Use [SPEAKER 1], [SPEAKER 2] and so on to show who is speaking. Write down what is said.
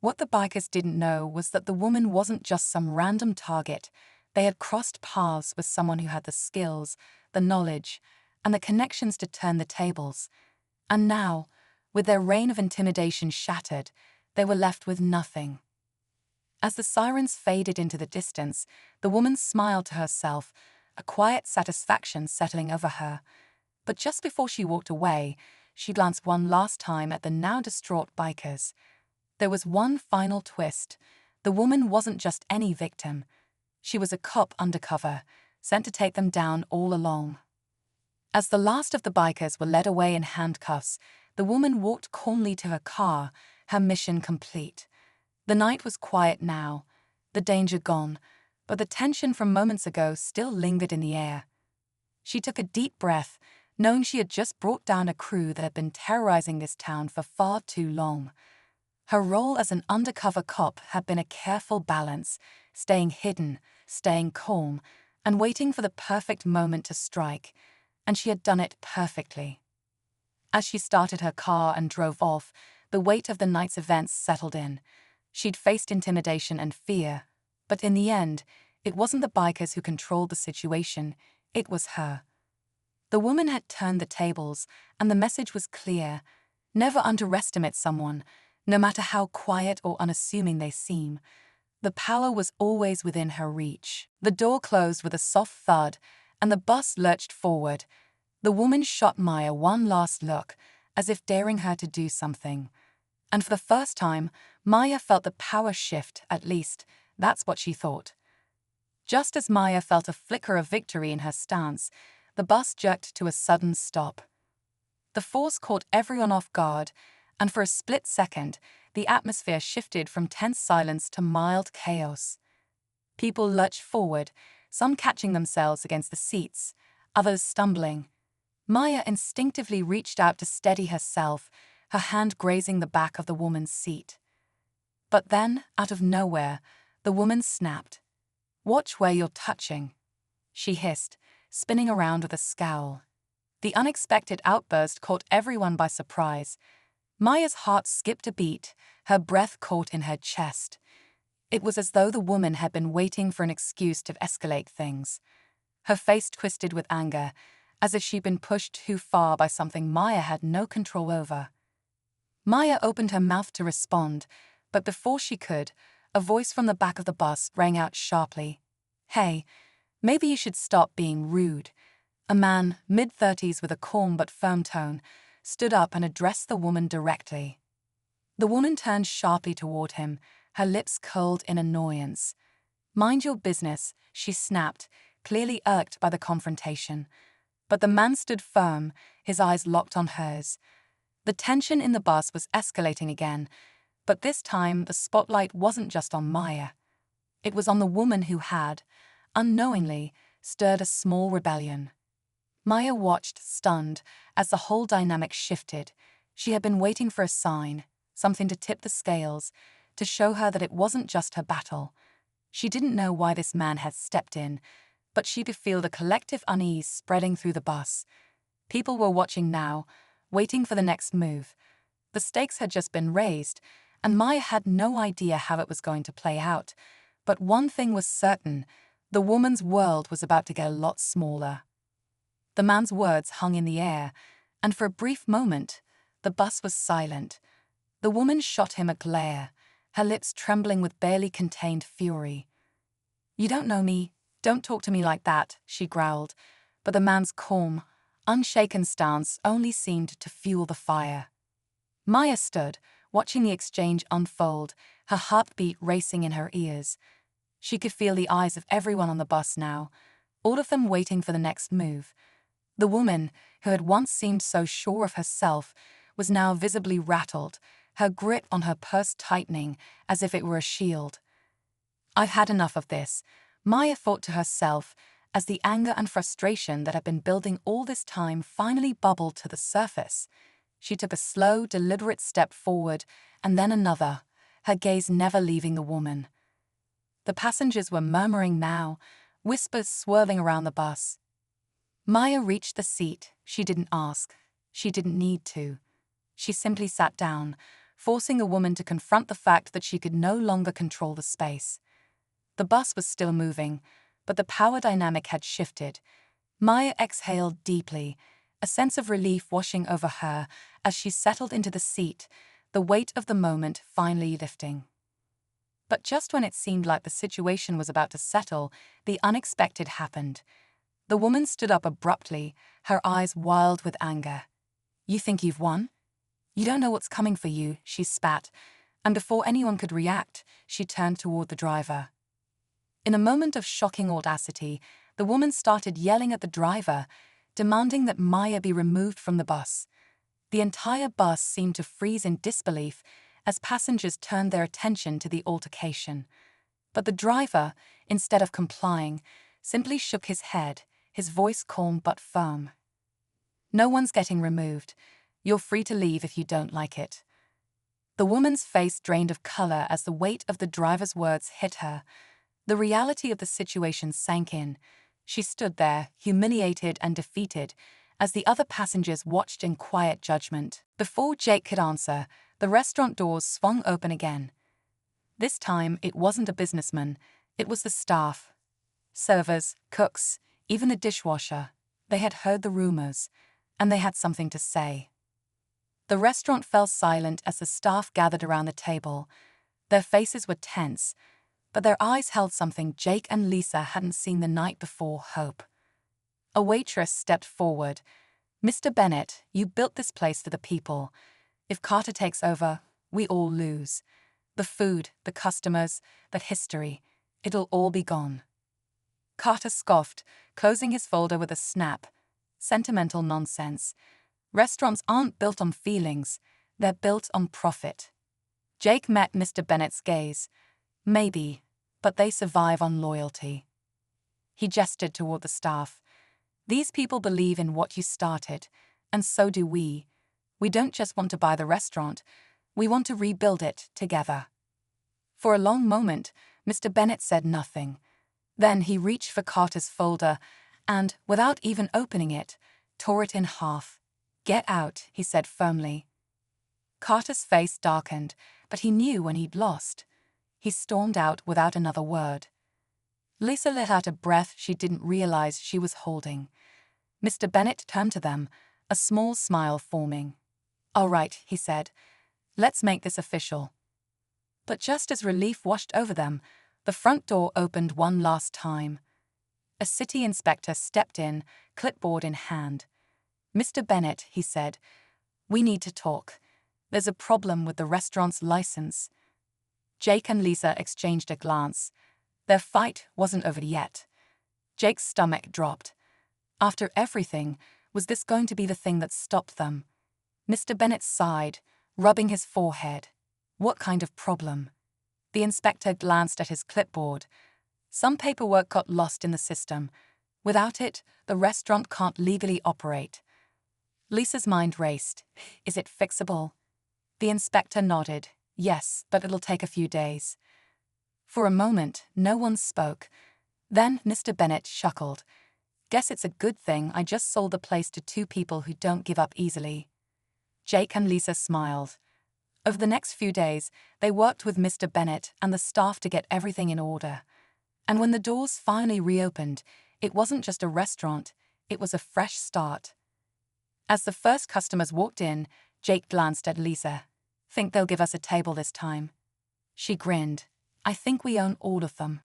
[SPEAKER 1] What the bikers didn't know was that the woman wasn't just some random target. They had crossed paths with someone who had the skills, the knowledge, and the connections to turn the tables. And now, with their reign of intimidation shattered, they were left with nothing. As the sirens faded into the distance, the woman smiled to herself, a quiet satisfaction settling over her. But just before she walked away, she glanced one last time at the now distraught bikers. There was one final twist. The woman wasn't just any victim. She was a cop undercover, sent to take them down all along. As the last of the bikers were led away in handcuffs, the woman walked calmly to her car, her mission complete. The night was quiet now, the danger gone, but the tension from moments ago still lingered in the air. She took a deep breath, knowing she had just brought down a crew that had been terrorizing this town for far too long. Her role as an undercover cop had been a careful balance, staying hidden, staying calm, and waiting for the perfect moment to strike, and she had done it perfectly. As she started her car and drove off, the weight of the night's events settled in. She'd faced intimidation and fear, but in the end, it wasn't the bikers who controlled the situation, it was her. The woman had turned the tables, and the message was clear. Never underestimate someone, no matter how quiet or unassuming they seem. The power was always within her reach. The door closed with a soft thud, and the bus lurched forward. The woman shot Maya one last look, as if daring her to do something. And for the first time, Maya felt the power shift, at least, that's what she thought. Just as Maya felt a flicker of victory in her stance, the bus jerked to a sudden stop. The force caught everyone off guard, and for a split second, the atmosphere shifted from tense silence to mild chaos. People lurched forward, some catching themselves against the seats, others stumbling. Maya instinctively reached out to steady herself, her hand grazing the back of the woman's seat. But then, out of nowhere, the woman snapped. "Watch where you're touching," she hissed, spinning around with a scowl. The unexpected outburst caught everyone by surprise. Maya's heart skipped a beat, her breath caught in her chest. It was as though the woman had been waiting for an excuse to escalate things. Her face twisted with anger, as if she'd been pushed too far by something Maya had no control over. Maya opened her mouth to respond, but before she could, a voice from the back of the bus rang out sharply. "Hey, maybe you should stop being rude." A man, mid-30s with a calm but firm tone, stood up and addressed the woman directly. The woman turned sharply toward him, her lips curled in annoyance. "Mind your business," she snapped, clearly irked by the confrontation. But the man stood firm, his eyes locked on hers. The tension in the bus was escalating again, but this time the spotlight wasn't just on Maya. It was on the woman who had, unknowingly, stirred a small rebellion. Maya watched, stunned, as the whole dynamic shifted. She had been waiting for a sign, something to tip the scales, to show her that it wasn't just her battle. She didn't know why this man had stepped in, but she could feel the collective unease spreading through the bus. People were watching now, waiting for the next move. The stakes had just been raised, and Maya had no idea how it was going to play out. But one thing was certain, the woman's world was about to get a lot smaller. The man's words hung in the air, and for a brief moment, the bus was silent. The woman shot him a glare, her lips trembling with barely contained fury. "You don't know me, don't talk to me like that," she growled, but the man's calm, unshaken stance only seemed to fuel the fire. Maya stood, watching the exchange unfold, her heartbeat racing in her ears. She could feel the eyes of everyone on the bus now, all of them waiting for the next move. The woman, who had once seemed so sure of herself, was now visibly rattled, her grip on her purse tightening as if it were a shield. "I've had enough of this," Maya thought to herself, as the anger and frustration that had been building all this time finally bubbled to the surface. She took a slow, deliberate step forward, and then another, her gaze never leaving the woman. The passengers were murmuring now, whispers swirling around the bus. Maya reached the seat. She didn't ask. She didn't need to. She simply sat down, forcing a woman to confront the fact that she could no longer control the space. The bus was still moving, but the power dynamic had shifted. Maya exhaled deeply, a sense of relief washing over her as she settled into the seat, the weight of the moment finally lifting. But just when it seemed like the situation was about to settle, the unexpected happened. The woman stood up abruptly, her eyes wild with anger. "You think you've won? You don't know what's coming for you," she spat, and before anyone could react, she turned toward the driver. In a moment of shocking audacity, the woman started yelling at the driver, demanding that Maya be removed from the bus. The entire bus seemed to freeze in disbelief as passengers turned their attention to the altercation. But the driver, instead of complying, simply shook his head, his voice calm but firm. "No one's getting removed. You're free to leave if you don't like it." The woman's face drained of color as the weight of the driver's words hit her. The reality of the situation sank in. She stood there, humiliated and defeated, as the other passengers watched in quiet judgment. Before Jake could answer, the restaurant doors swung open again. This time, it wasn't a businessman, it was the staff. Servers, cooks, even the dishwasher. They had heard the rumors, and they had something to say. The restaurant fell silent as the staff gathered around the table. Their faces were tense, but their eyes held something Jake and Lisa hadn't seen the night before: hope. A waitress stepped forward. "Mr. Bennett, you built this place for the people. If Carter takes over, we all lose. The food, the customers, that history, it'll all be gone." Carter scoffed, closing his folder with a snap. "Sentimental nonsense. Restaurants aren't built on feelings, they're built on profit." Jake met Mr. Bennett's gaze. "Maybe, but they survive on loyalty." He gestured toward the staff. "These people believe in what you started, and so do we. We don't just want to buy the restaurant, we want to rebuild it together." For a long moment, Mr. Bennett said nothing. Then he reached for Carter's folder and, without even opening it, tore it in half. "Get out," he said firmly. Carter's face darkened, but he knew when he'd lost. He stormed out without another word. Lisa let out a breath she didn't realize she was holding. Mr. Bennett turned to them, a small smile forming. "All right," he said. "Let's make this official." But just as relief washed over them, the front door opened one last time. A city inspector stepped in, clipboard in hand. "Mr. Bennett," he said, "we need to talk. There's a problem with the restaurant's license." Jake and Lisa exchanged a glance. Their fight wasn't over yet. Jake's stomach dropped. After everything, was this going to be the thing that stopped them? Mr. Bennett sighed, rubbing his forehead. "What kind of problem?" The inspector glanced at his clipboard. "Some paperwork got lost in the system. Without it, the restaurant can't legally operate." Lisa's mind raced. "Is it fixable?" The inspector nodded. "Yes, but it'll take a few days." For a moment, no one spoke. Then Mr. Bennett chuckled. "Guess it's a good thing I just sold the place to two people who don't give up easily." Jake and Lisa smiled. Over the next few days, they worked with Mr. Bennett and the staff to get everything in order. And when the doors finally reopened, it wasn't just a restaurant, it was a fresh start. As the first customers walked in, Jake glanced at Lisa. "Think they'll give us a table this time?" She grinned. "I think we own all of them."